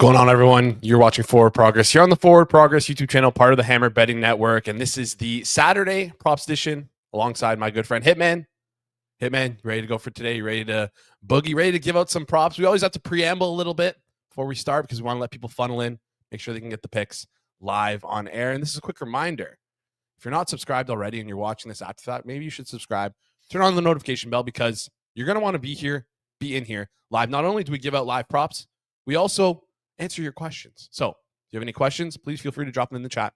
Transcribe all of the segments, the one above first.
going on, everyone? You're watching Forward Progress here on the Forward Progress YouTube channel, part of the Hammer Betting Network. And this is the Saturday props edition alongside my good friend Hitman. Hitman, you ready to go for today? You ready to boogie? Ready to give out some props? We always have to preamble a little bit before we start because we want to let people funnel in, make sure they can get the picks live on air. And this is a quick reminder. If you're not subscribed already and you're watching this after that, maybe you should subscribe. Turn on the notification bell because you're going to want to be in here live. Not only do we give out live props, we also answer your questions. So if you have any questions, please feel free to drop them in the chat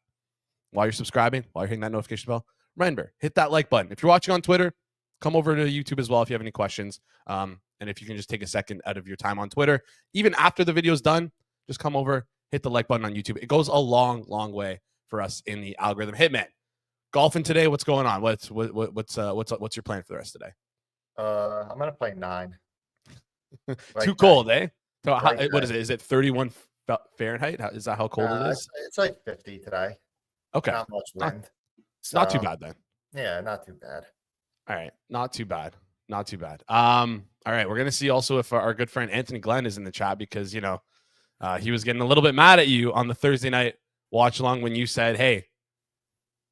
while you're subscribing, while you're hitting that notification bell. Remember, hit that like button. If you're watching on Twitter, come over to YouTube as well if you have any questions. And if you can just take a second out of your time on Twitter, even after the video is done, just come over, hit the like button on YouTube. It goes a long, long way for us in the algorithm. Hitman, golfing today, what's going on? What's your plan for the rest of the day? I'm gonna play 9. Too cold, eh? So what is it? Is it 31 Fahrenheit? Is that how cold it is? It's like 50 today. Okay. Not much wind. Not too bad then. Yeah, not too bad. All right. Not too bad. All right. We're going to see also if our good friend Anthony Glenn is in the chat because, he was getting a little bit mad at you on the Thursday night watch along when you said, hey,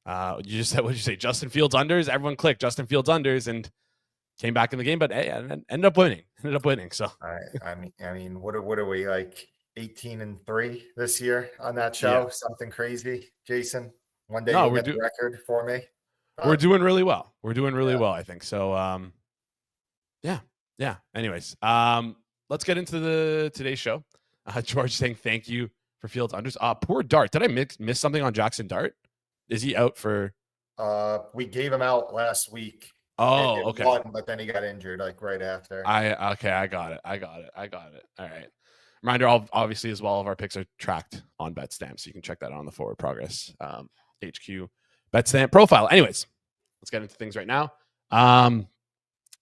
you just said, what did you say? Justin Fields unders. Everyone clicked Justin Fields unders and came back in the game, but hey, ended up winning. So I mean, what are we, like 18-3 this year on that show? Yeah. Something crazy, Jason. One day you'll get the record for me. We're doing really well. Well, I think. So yeah. Anyways, let's get into today's show. George saying thank you for Fields unders. Poor Dart. Did I miss something on Jackson Dart? Is he out for? We gave him out last week. Oh, okay. But then he got injured like right after. I got it. All right. Reminder, obviously, as well, of our picks are tracked on BetStamp, so you can check that out on the Forward Progress HQ BetStamp profile. Anyways, let's get into things right now.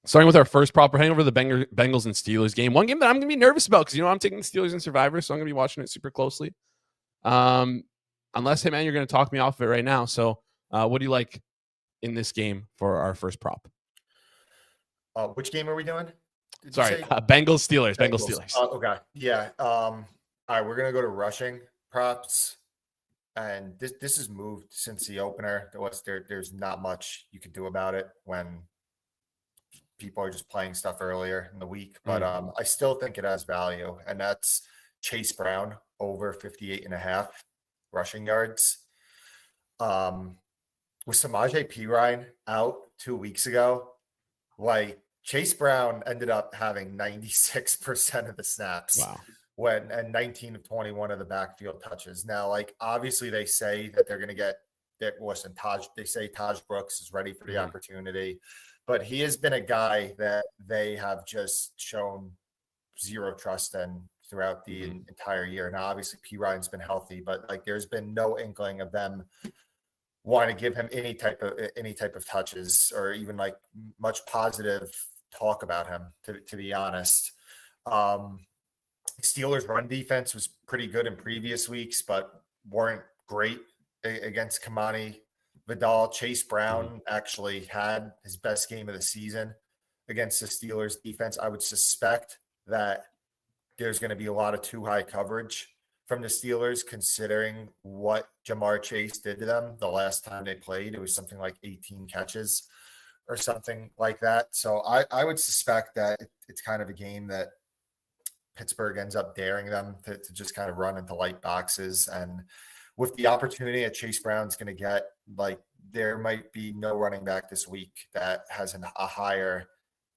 Starting with our first prop, we're heading over to the Bengals and Steelers game. One game that I'm going to be nervous about because, I'm taking the Steelers and Survivor, so I'm going to be watching it super closely. Unless, hey, man, you're going to talk me off of it right now. So what do you like in this game for our first prop? Which game are we doing? Bengals Steelers. Bengals Steelers. Okay. Yeah. All right, we're gonna go to rushing props, and this has moved since the opener. There's not much you can do about it when people are just playing stuff earlier in the week. But I still think it has value, and that's Chase Brown over 58.5 rushing yards. With Samaje Perine out 2 weeks ago, like Chase Brown ended up having 96% of the snaps. Wow. And 19 of 21 of the backfield touches. Now, like obviously they say that they're going to get that. Listen, they say Taj Brooks is ready for the opportunity, but he has been a guy that they have just shown zero trust in throughout the entire year. Now, obviously Perine's been healthy, but like there's been no inkling of them want to give him any type of touches or even like much positive talk about him, to be honest. Steelers run defense was pretty good in previous weeks, but weren't great against Kamani Vidal. Chase Brown actually had his best game of the season against the Steelers defense. I would suspect that there's going to be a lot of too high coverage from the Steelers, considering what Jamar Chase did to them the last time they played. It was something like 18 catches or something like that. So I would suspect that it's kind of a game that Pittsburgh ends up daring them to just kind of run into light boxes. And with the opportunity that Chase Brown's going to get, like there might be no running back this week that has a higher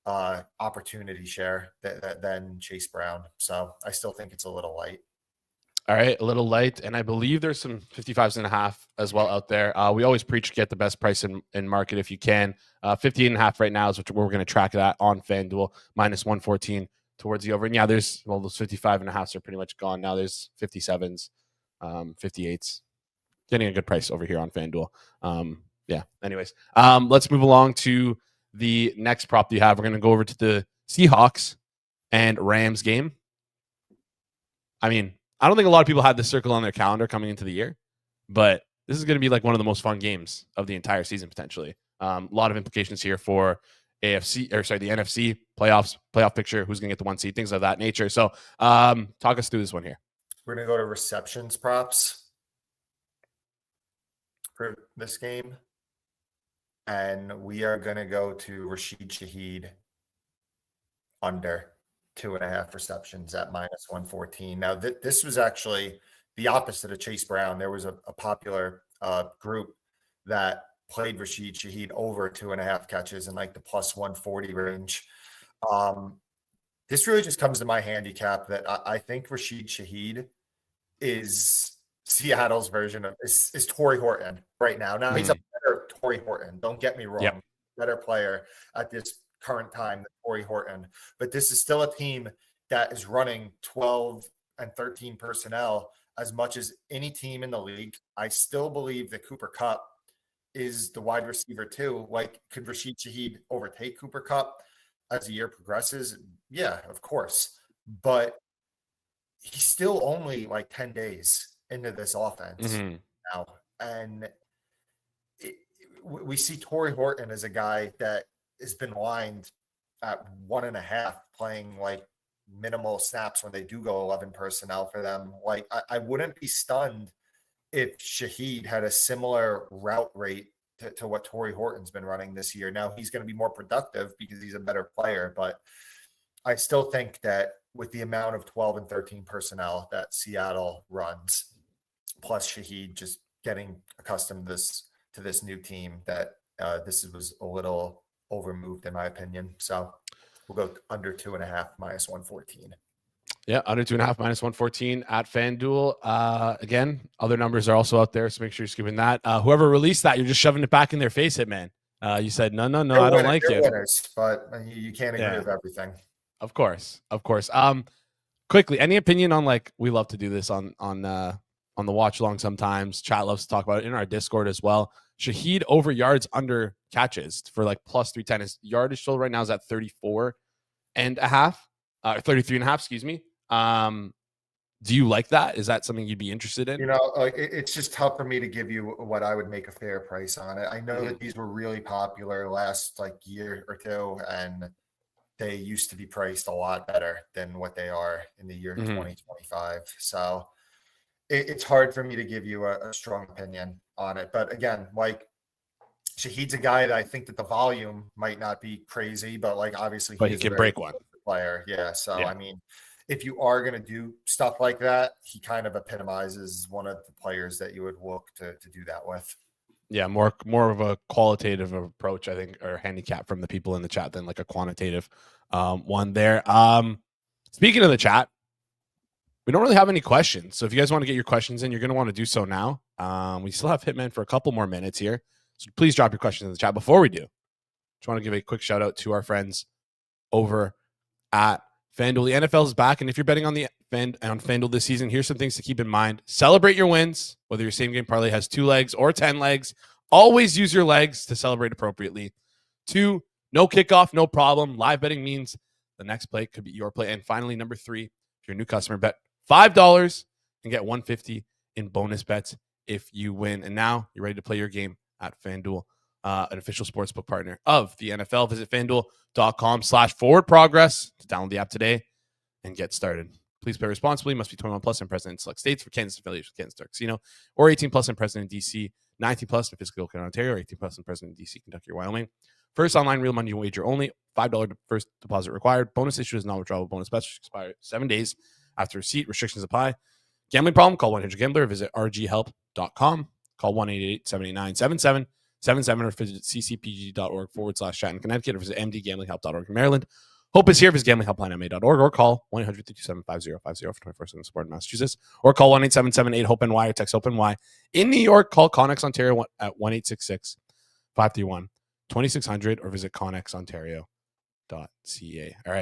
opportunity share than Chase Brown. So I still think it's a little light. All right, a little light, and I believe there's some 55.5 as well out there. We always preach get the best price in market if you can. 58.5 right now is what we're going to track that on FanDuel, minus 114 towards the over. And yeah, those 55.5s are pretty much gone now. There's 57s, 58s, getting a good price over here on FanDuel. Yeah. Anyways, let's move along to the next prop that you have. We're going to go over to the Seahawks and Rams game. I mean, I don't think a lot of people had this circle on their calendar coming into the year, but this is going to be like one of the most fun games of the entire season, potentially. A lot of implications here for the NFC playoff picture, who's going to get the 1 seed, things of that nature. So talk us through this one here. We're going to go to receptions props for this game. And we are going to go to Rashid Shaheed under 2.5 receptions at -114. Now, this was actually the opposite of Chase Brown. There was a popular group that played Rashid Shaheed over 2.5 catches in like the +140 range. This really just comes to my handicap that I think Rashid Shaheed is Seattle's version of is Torrey Horton right now. Now he's a better Torrey Horton. Don't get me wrong. Yep. Better player at this current time than Torrey Horton. But this is still a team that is running 12 and 13 personnel as much as any team in the league. I still believe that Cooper Kupp is the wide receiver too. Like, could Rashid Shaheed overtake Cooper Kupp as the year progresses? Yeah, of course. But he's still only like 10 days into this offense now. And we see Torrey Horton as a guy that has been lined at 1.5, playing like minimal snaps when they do go 11 personnel for them. Like, I wouldn't be stunned if Shaheed had a similar route rate to what Torrey Horton's been running this year. Now he's going to be more productive because he's a better player, but I still think that with the amount of 12 and 13 personnel that Seattle runs, plus Shaheed just getting accustomed to this new team, that this was a little overmoved in my opinion. So we'll go under 2.5 -114. Yeah, under 2.5 -114 at FanDuel. Again, other numbers are also out there, so make sure you're skipping that. Whoever released that, you're just shoving it back in their face, Hitman. You said no, I don't like it. Winners, but you can't agree with everything. Of course. Quickly, any opinion on, like, we love to do this on the watch along sometimes. Chat loves to talk about it in our Discord as well. Shaheed over yards under catches for like +310. His yardage total right now is at 33.5, excuse me. Do you like that? Is that something you'd be interested in? You know, like, it's just tough for me to give you what I would make a fair price on it. I know that these were really popular last like year or two, and they used to be priced a lot better than what they are in the year 2025. So it's hard for me to give you a strong opinion on it. But again, like, Shaheed's a guy that I think that the volume might not be crazy, but like obviously he can break one player. Yeah. So I mean, if you are going to do stuff like that, he kind of epitomizes one of the players that you would look to do that with. Yeah, more of a qualitative approach, I think, or handicap from the people in the chat than like a quantitative one there. Speaking of the chat, we don't really have any questions. So if you guys want to get your questions in, you're going to want to do so now. We still have Hitman for a couple more minutes here. So please drop your questions in the chat. Before we do, just want to give a quick shout out to our friends over at FanDuel. The NFL is back, and if you're betting on FanDuel this season, here's some things to keep in mind. Celebrate your wins, whether your same game parlay has 2 legs or 10 legs. Always use your legs to celebrate appropriately. 2, no kickoff, no problem. Live betting means the next play could be your play. And finally, number 3, if you're a new customer, bet $5 and get $150 in bonus bets if you win. And now you're ready to play your game at FanDuel, an official sportsbook partner of the NFL. Visit FanDuel.com/forwardprogress to download the app today and get started. Please play responsibly. Must be 21 plus and present in select states. For Kansas affiliation with Kansas Star Casino, or 18 plus and present in DC, 19 plus in physical Ontario, or 18 plus and present in DC, Kentucky, or Wyoming. First online real money wager only. $5 first deposit required. Bonus issue is non-withdrawable bonus bets, which expire 7 days after receipt. Restrictions apply. Gambling problem? Call 1-800-GAMBLER. Visit rghelp.com. Call 1-888-79-7777 or visit ccpg.org/chat in Connecticut, or visit mdgamblinghelp.org in Maryland. Hope is here. Visit gamblinghelpline.ma.org or call 1-800-327-5050 for 24/7 support in Massachusetts, or call 1-877-8-HOPE-NY or text HOPE-NY. In New York, call Connex Ontario at 1-866-531-2600 or visit connexontario.ca. All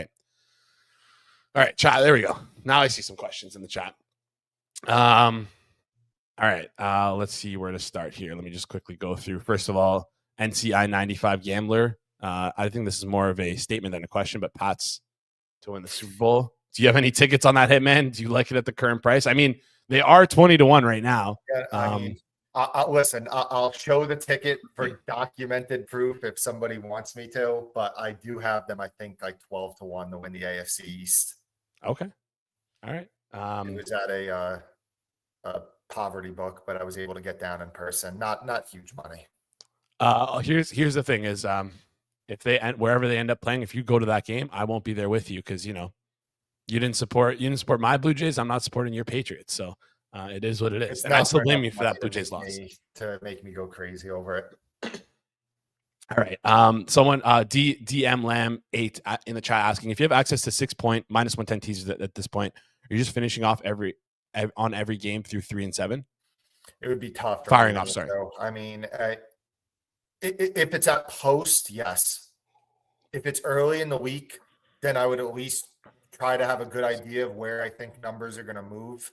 right, chat. There we go. Now I see some questions in the chat. All right, let's see where to start here. Let me just quickly go through. First of all, NCI 95 Gambler. I think this is more of a statement than a question, but Pats to win the Super Bowl. Do you have any tickets on that, Hitman? Do you like it at the current price? I mean, they are 20-1 right now. Yeah, I mean, listen, I'll show the ticket for documented proof if somebody wants me to, but I do have them, I think, like 12-1 to win the AFC East. Okay. All right. It was at a poverty book, but I was able to get down in person. Not huge money. Here's the thing is if they wherever they end up playing, if you go to that game, I won't be there with you because you didn't support my Blue Jays. I'm not supporting your Patriots, so it is what it is. It's and I not still blame enough you for money that Blue Jays loss. to make me go crazy over it. All right. Someone DM Lamb 8 in the chat asking if you have access to 6 point minus 110 teasers at this point, are you just finishing off on every game through 3 and 7? It would be tough. Firing off, sorry. So, I mean, if it's at post, yes. If it's early in the week, then I would at least try to have a good idea of where I think numbers are going to move.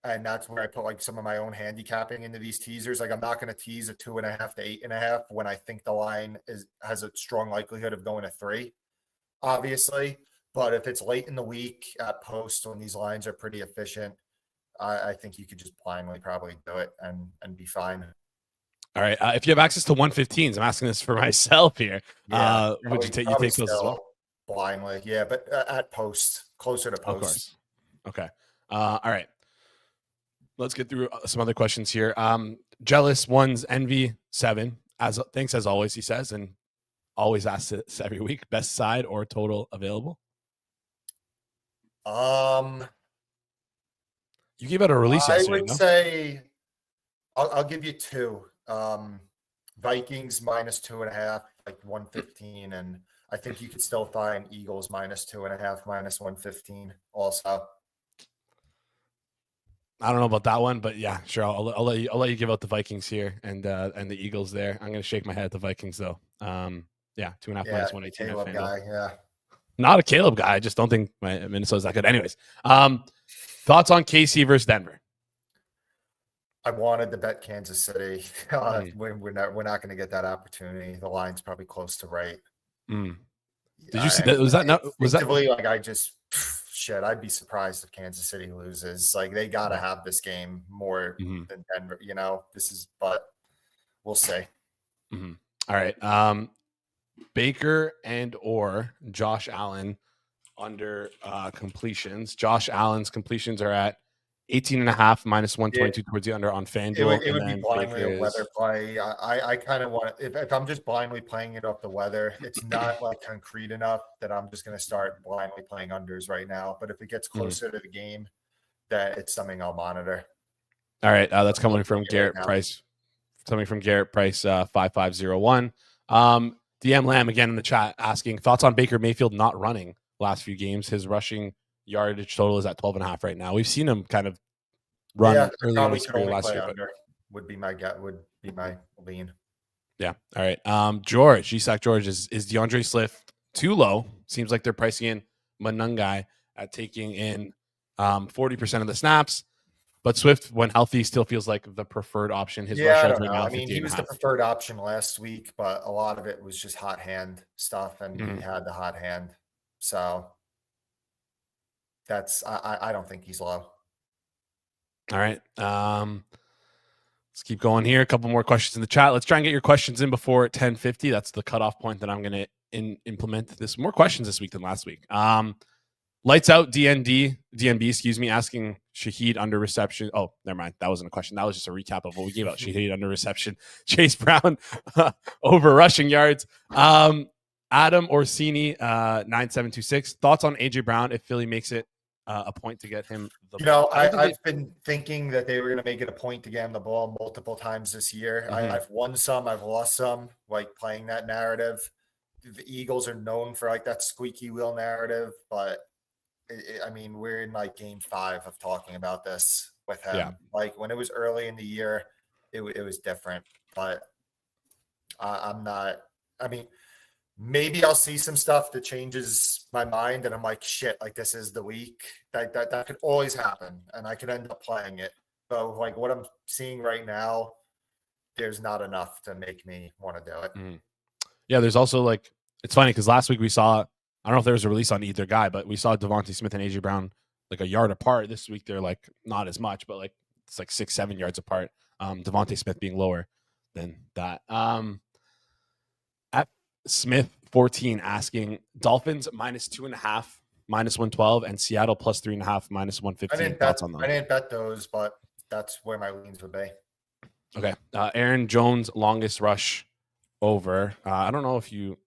And that's where I put like some of my own handicapping into these teasers. Like I'm not going to tease a 2.5 to 8.5 when I think the line has a strong likelihood of going to 3, obviously. But if it's late in the week at post when these lines are pretty efficient, I think you could just blindly probably do it and be fine. All right. If you have access to 115s, I'm asking this for myself here. Yeah, would you take those as well? Blindly, yeah, but at post, closer to post. Of course. Okay. All right. Let's get through some other questions here. Jealous One's Envy 7. Thanks as always, he says, and always asks this every week. Best side or total available? You gave out a release yesterday. I would say I'll give you 2. Vikings minus 2.5, like 115, and I think you could still find Eagles minus 2.5, minus 115 also. I don't know about that one, but yeah, sure. I'll let you give out the Vikings here and the Eagles there. I'm gonna shake my head at the Vikings though. Yeah, 2.5 minus 118. Caleb guy, yeah. Not a Caleb guy. I just don't think Minnesota's that good. Anyways, thoughts on KC versus Denver? I wanted to bet Kansas City. We're not going to get that opportunity. The line's probably close to right. Did you see that? Was that like I just shit? I'd be surprised if Kansas City loses. Like they got to have this game more than Denver. But we'll see. All right. Baker and or Josh Allen under completions. Josh Allen's completions are at 18.5 minus 122 towards the under on FanDuel. It would be blindly a weather play. I kind of want to, if I'm just blindly playing it off the weather, it's not like concrete enough that I'm just going to start blindly playing unders right now. But if it gets closer to the game, that it's something I'll monitor. All right. That's coming from Garrett Price. Coming from Garrett Price 5501. DM Lamb again in the chat asking thoughts on Baker Mayfield not running last few games. His rushing yardage total is at 12.5 right now. We've seen him kind of run early in his career last year. Would be my lean. Yeah. All right. George, Isak George, is DeAndre Swift too low? Seems like they're pricing in Manungai at taking in 40% of the snaps. But Swift, when healthy, still feels like the preferred option. His rush yards right now, he was the preferred option last week, but a lot of it was just hot hand stuff, and he had the hot hand. So that's I don't think he's low. All right. Let's keep going here. A couple more questions in the chat. Let's try and get your questions in before 10:50. That's the cutoff point that I'm going to implement this. More questions this week than last week. Lights out DNB, asking Shaheed under reception. Oh, never mind. That wasn't a question. That was just a recap of what we gave out. Shaheed under reception. Chase Brown over rushing yards. Adam Orsini 9726. Thoughts on AJ Brown if Philly makes it a point to get him the ball? I've been thinking that they were going to make it a point to get him the ball multiple times this year. I've won some, I've lost some, like playing that narrative. The Eagles are known for like that squeaky wheel narrative, but we're in like game 5 of talking about this with him. Yeah. Like when it was early in the year, it was different, but I'm not. Maybe I'll see some stuff that changes my mind, and I'm like, shit, like this is the week. That could always happen, and I could end up playing it. So, like what I'm seeing right now, there's not enough to make me want to do it. Yeah, there's also like it's funny because last week we saw. I don't know if there was a release on either guy, but we saw Devontae Smith and AJ Brown like a yard apart. This week they're like not as much, but like it's like 6-7 yards apart. Devontae Smith being lower than that. At Smith 14 asking Dolphins minus 2.5 -112, and Seattle +3.5, -115. Thoughts on I those? didn't bet those, but that's where my leans would be. Okay. Aaron Jones longest rush over. I don't know if you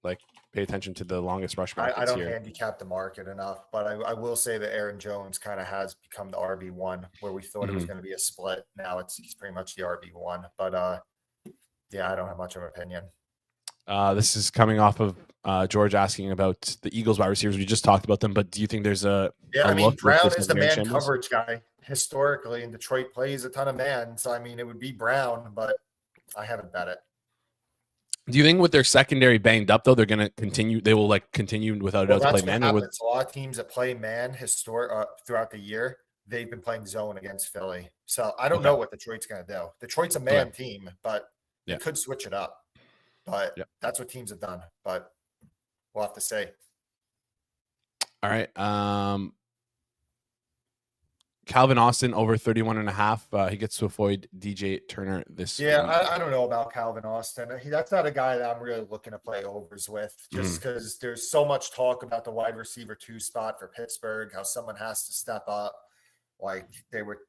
pay attention to the longest rush I markets don't here. handicap the market enough, but I will say that Aaron Jones kind of has become the RB1 where we thought it was going to be a split. Now he's pretty much the RB1, but yeah, I don't have much of an opinion. This is coming off of George asking about the Eagles wide receivers. We just talked about them, but do you think there's a Brown is the man coverage guy historically, and Detroit plays a ton of man. So, I mean, it would be Brown, but I haven't bet it. Do you think with their secondary banged up, though, they're going to continue? They will continue without a doubt to play man? A lot of teams that play man throughout the year, they've been playing zone against Philly. So I don't know what Detroit's going to do. Detroit's a man team, but they could switch it up. But that's what teams have done. But we'll have to see. All right. Calvin Austin over 31.5. He gets to avoid DJ Turner this week. I don't know about Calvin Austin. That's not a guy that I'm really looking to play overs with, just because there's so much talk about the wide receiver 2 spot for Pittsburgh, how someone has to step up. Like they were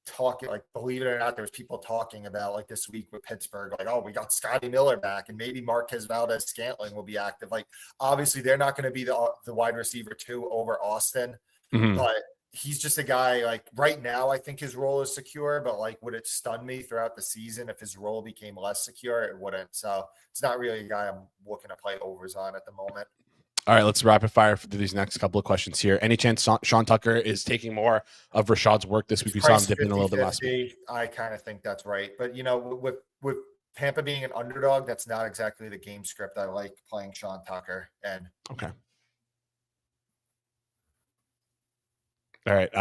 talking, like, believe it or not, there's people talking about, like, this week with Pittsburgh, like, oh, we got Scotty Miller back and maybe Marquez Valdez-Scantling will be active. Like, obviously they're not going to be the wide receiver 2 over Austin, but he's just a guy, like, right now I think his role is secure, but, like, would it stun me throughout the season if his role became less secure? It wouldn't. So it's not really a guy I'm looking to play overs on at the moment. All right, let's rapid fire through these next couple of questions here. Any chance Sean Tucker is taking more of Rashad's work this week? We saw him dipping a little bit last week. I kind of think that's right. But, with Tampa being an underdog, that's not exactly the game script I like playing Sean Tucker. And okay. All right.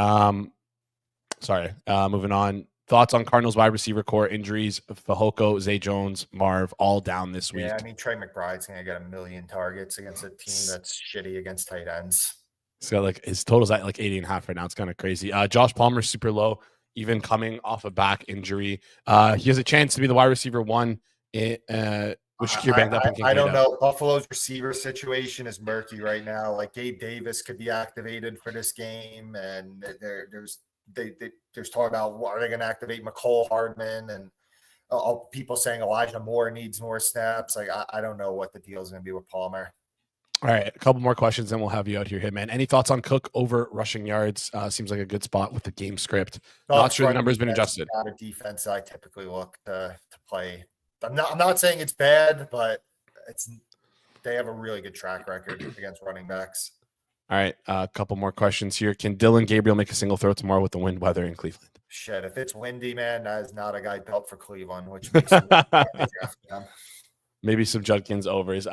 Moving on. Thoughts on Cardinals wide receiver core injuries? Fehoko, Zay Jones, Marv, all down this week. Yeah, I mean, Trey McBride's going to get 1 million targets against a team that's shitty against tight ends. He's got his total's at 80.5 right now. It's kind of crazy. Josh Palmer's super low, even coming off a back injury. He has a chance to be the wide receiver 1, which Shakir banged up. I don't know. Buffalo's receiver situation is murky right now. Like, Gabe Davis could be activated for this game, and there's talk about, are they going to activate McCole Hardman, and all people saying Elijah Moore needs more snaps. Like, I don't know what the deal is going to be with Palmer. All right, a couple more questions, then we'll have you out here, Hitman. Any thoughts on Cook over rushing yards? Seems like a good spot with the game script. Not sure the number's been adjusted. Not a defense I typically look to play. I'm not saying it's bad, but they have a really good track record against running backs. All right, a couple more questions here. Can Dylan Gabriel make a single throw tomorrow with the wind weather in Cleveland? Shit, if it's windy, man, that is not a guy built for Cleveland, which makes maybe some Judkins overs.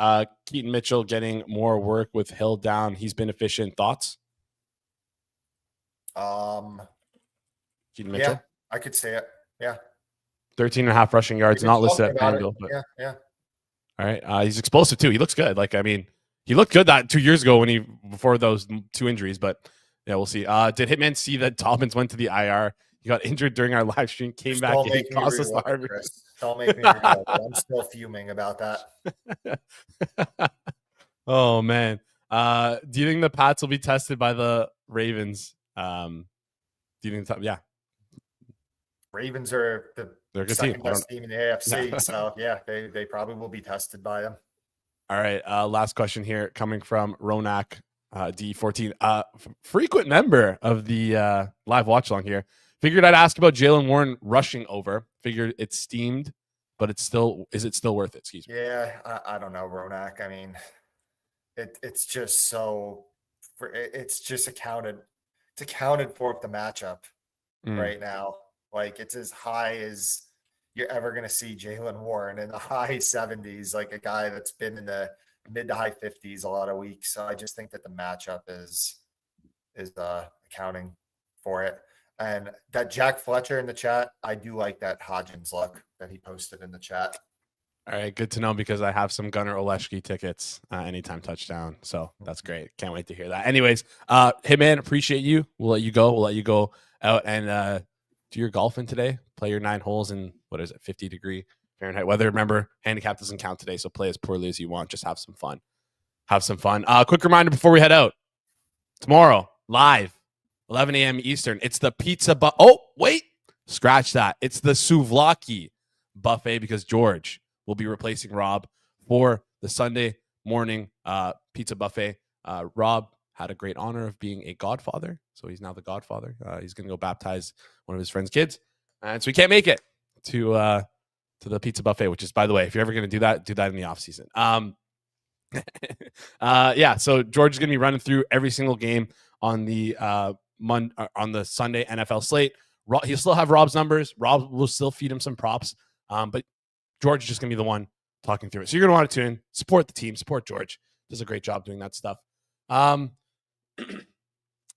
Keaton Mitchell getting more work with Hill down. He's been efficient. Thoughts? Keaton Mitchell? Yeah, I could say it. Yeah. 13.5 rushing yards, not listed at FanDuel. Yeah. All right. He's explosive too. He looks good. He looked good that 2 years ago before those 2 injuries, but yeah, we'll see. Did Hitman see that Dobbins went to the IR? He got injured during our live stream, came back, and he cost us the Don't make me regret it. I'm still fuming about that. Oh, man. Do you think the Pats will be tested by the Ravens? Do you think? Yeah. Ravens are the second best team in the AFC. So, yeah, they probably will be tested by them. All right. Last question here coming from Ronak D14. Frequent member of the live watch along here. Figured I'd ask about Jaylen Warren rushing over. Figured it's steamed, but is it still worth it? Excuse me. Yeah, I don't know, Ronak. I mean, it's just accounted for with the matchup right now. Like, it's as high as you're ever going to see Jaylen Warren in the high 70s, like a guy that's been in the mid to high 50s a lot of weeks. So I just think that the matchup is accounting for it. And that Jack Fletcher in the chat, I do like that Hodgins look that he posted in the chat. All right, good to know because I have some Gunnar Olszewski tickets anytime touchdown. So that's great. Can't wait to hear that. Anyways, Hitman, appreciate you. We'll let you go. We'll let you go out and do your golfing today. Play your 9 holes in, 50-degree Fahrenheit weather. Remember, handicap doesn't count today, so play as poorly as you want. Just have some fun. Quick reminder before we head out. Tomorrow, live, 11 a.m. Eastern. It's the pizza oh, wait. Scratch that. It's the souvlaki buffet because George will be replacing Rob for the Sunday morning pizza buffet. Rob had a great honor of being a godfather, so he's now the godfather. He's going to go baptize one of his friend's kids, and so he can't make it to the pizza buffet, which is, by the way, if you're ever going to do that in the off season. Yeah, so George is going to be running through every single game on the on the Sunday NFL slate. He'll still have Rob's numbers. Rob will still feed him some props, but George is just going to be the one talking through it. So you're going to want to tune in, support the team, support George. Does a great job doing that stuff. And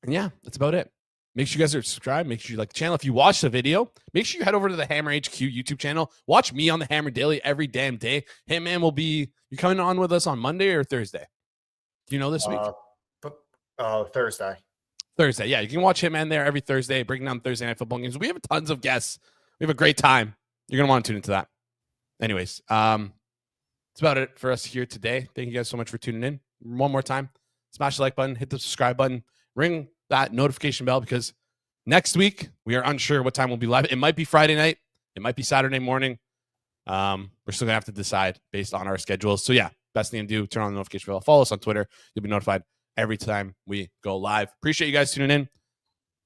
yeah, that's about it. Make sure you guys are subscribed. Make sure you like the channel. If you watch the video, make sure you head over to the Hammer HQ YouTube channel. Watch me on the Hammer Daily every damn day. Hitman will be, you coming on with us on Monday or Thursday? Do you know this week? Thursday. Thursday. Yeah, you can watch Hitman there every Thursday, breaking down Thursday night football games. We have tons of guests. We have a great time. You're going to want to tune into that. Anyways, that's about it for us here today. Thank you guys so much for tuning in. One more time, smash the like button, hit the subscribe button, ring that notification bell, because next week we are unsure what time we'll be live. It might be Friday night. It might be Saturday morning. We're still going to have to decide based on our schedules. So yeah, best thing to do, turn on the notification bell. Follow us on Twitter. You'll be notified every time we go live. Appreciate you guys tuning in.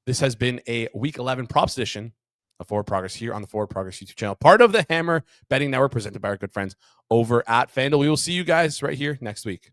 This has been a Week 11 props edition of Forward Progress here on the Forward Progress YouTube channel, part of the Hammer Betting Network, presented by our good friends over at FanDuel. We will see you guys right here next week.